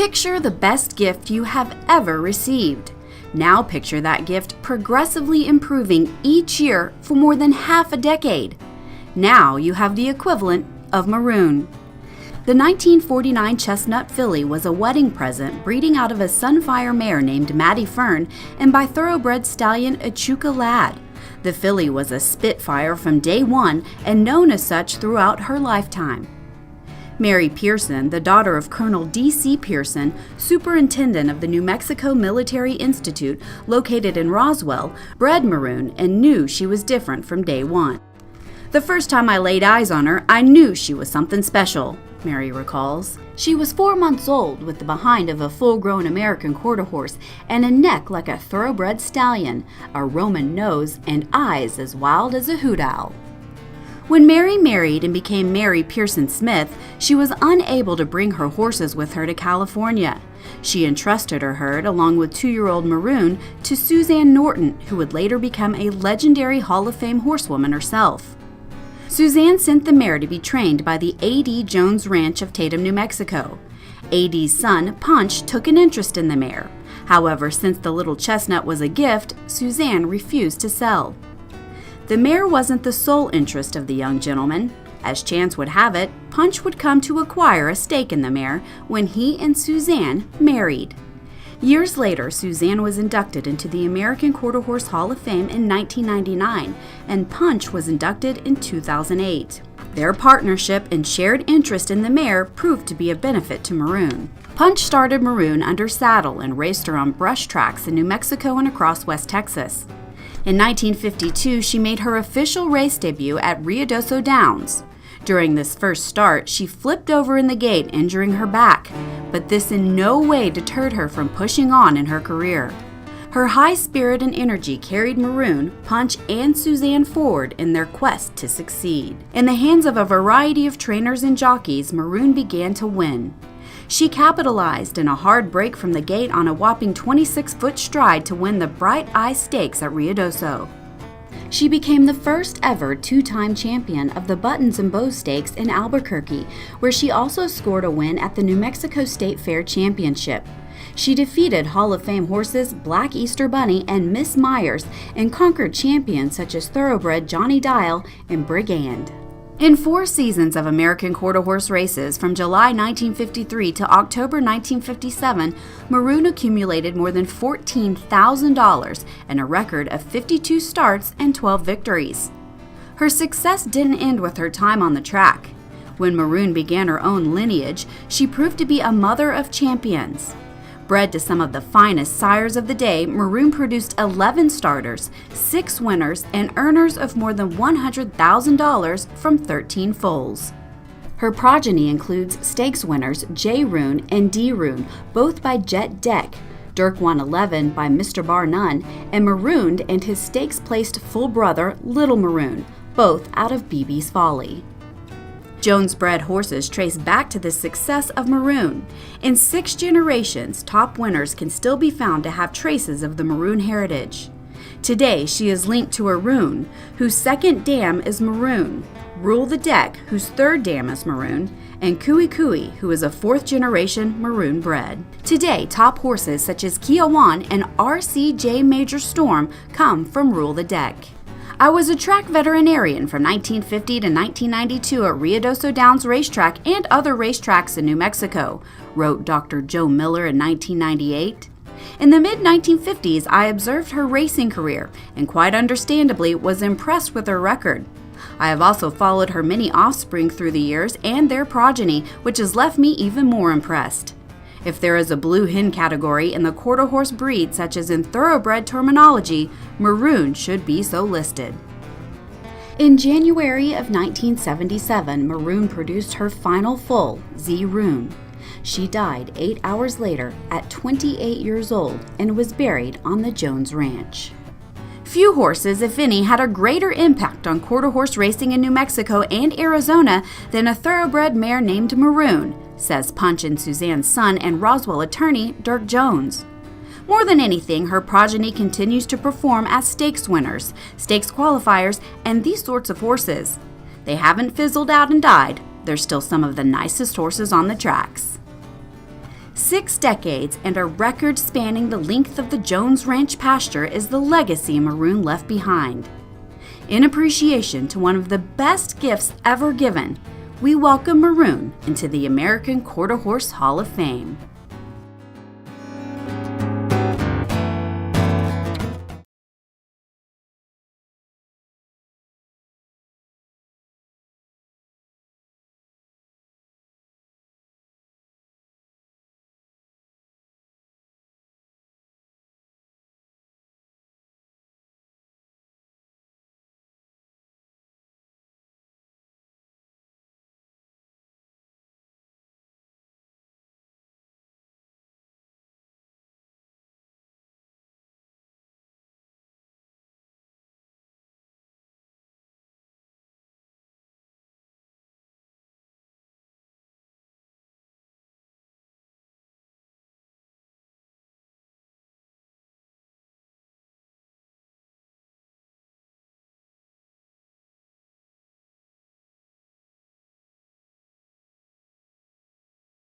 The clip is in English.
Picture the best gift you have ever received. Now picture that gift progressively improving each year for more than half a decade. Now you have the equivalent of Maroon. The 1949 Chestnut filly was a wedding present breeding out of a Sunfire mare named Maddie Fern and by thoroughbred stallion AQHA Lad. The filly was a Spitfire from day one and known as such throughout her lifetime. Mary Pearson, the daughter of Colonel D.C. Pearson, superintendent of the New Mexico Military Institute located in Roswell, bred Maroon and knew she was different from day one. "The first time I laid eyes on her, I knew she was something special," Mary recalls. She was 4 months old with the behind of a full-grown American quarter horse and a neck like a thoroughbred stallion, a Roman nose, and eyes as wild as a hoot owl. When Mary married and became Mary Pearson Smith, she was unable to bring her horses with her to California. She entrusted her herd, along with 2-year-old Maroon, to Suzanne Norton, who would later become a legendary Hall of Fame horsewoman herself. Suzanne sent the mare to be trained by the A.D. Jones Ranch of Tatum, New Mexico. A.D.'s son, Punch, took an interest in the mare. However, since the little chestnut was a gift, Suzanne refused to sell. The mare wasn't the sole interest of the young gentleman. As chance would have it, Punch would come to acquire a stake in the mare when he and Suzanne married. Years later, Suzanne was inducted into the American Quarter Horse Hall of Fame in 1999, and Punch was inducted in 2008. Their partnership and shared interest in the mare proved to be a benefit to Maroon. Punch started Maroon under saddle and raced her on brush tracks in New Mexico and across West Texas. In 1952, she made her official race debut at Ruidoso Downs. During this first start, she flipped over in the gate, injuring her back, but this in no way deterred her from pushing on in her career. Her high spirit and energy carried Maroon, Punch, and Suzanne forward in their quest to succeed. In the hands of a variety of trainers and jockeys, Maroon began to win. She capitalized in a hard break from the gate on a whopping 26-foot stride to win the Bright Eye Stakes at Ruidoso. She became the first ever 2-time champion of the Buttons and Bows Stakes in Albuquerque, where she also scored a win at the New Mexico State Fair Championship. She defeated Hall of Fame horses Black Easter Bunny and Miss Myers and conquered champions such as thoroughbred Johnny Dial and Brigand. In 4 seasons of American quarter horse races from July 1953 to October 1957, Maroon accumulated more than $14,000 and a record of 52 starts and 12 victories. Her success didn't end with her time on the track. When Maroon began her own lineage, she proved to be a mother of champions. Bred to some of the finest sires of the day, Maroon produced 11 starters, 6 winners, and earners of more than $100,000 from 13 foals. Her progeny includes stakes winners J. Roon and D. Roon, both by Jet Deck, Dirk One 11 by Mr. Bar None, and Maroon and his stakes-placed full brother Little Maroon, both out of BB's Folly. Jones-bred horses trace back to the success of Maroon. In 6 generations, top winners can still be found to have traces of the Maroon heritage. Today, she is linked to Aroon, whose second dam is Maroon, Rule the Deck, whose third dam is Maroon, and Kui Kui, who is a 4th-generation Maroon bred. Today, top horses such as Kiawan and RCJ Major Storm come from Rule the Deck. I was a track veterinarian from 1950 to 1992 at Ruidoso Downs Racetrack and other racetracks in New Mexico, wrote Dr. Joe Miller in 1998. In the mid-1950s, I observed her racing career and quite understandably was impressed with her record. I have also followed her many offspring through the years and their progeny, which has left me even more impressed. If there is a blue hen category in the quarter horse breed, such as in thoroughbred terminology, Maroon should be so listed. In January of 1977, Maroon produced her final foal, Z. Roon. She died 8 hours later at 28 years old and was buried on the Jones Ranch. Few horses, if any, had a greater impact on quarter horse racing in New Mexico and Arizona than a thoroughbred mare named Maroon, says Punch and Suzanne's son and Roswell attorney Dirk Jones. More than anything, her progeny continues to perform as stakes winners, stakes qualifiers, and these sorts of horses. They haven't fizzled out and died. They're still some of the nicest horses on the tracks. 6 decades and a record spanning the length of the Jones Ranch pasture is the legacy Maroon left behind. In appreciation to one of the best gifts ever given, we welcome Maroon into the American Quarter Horse Hall of Fame.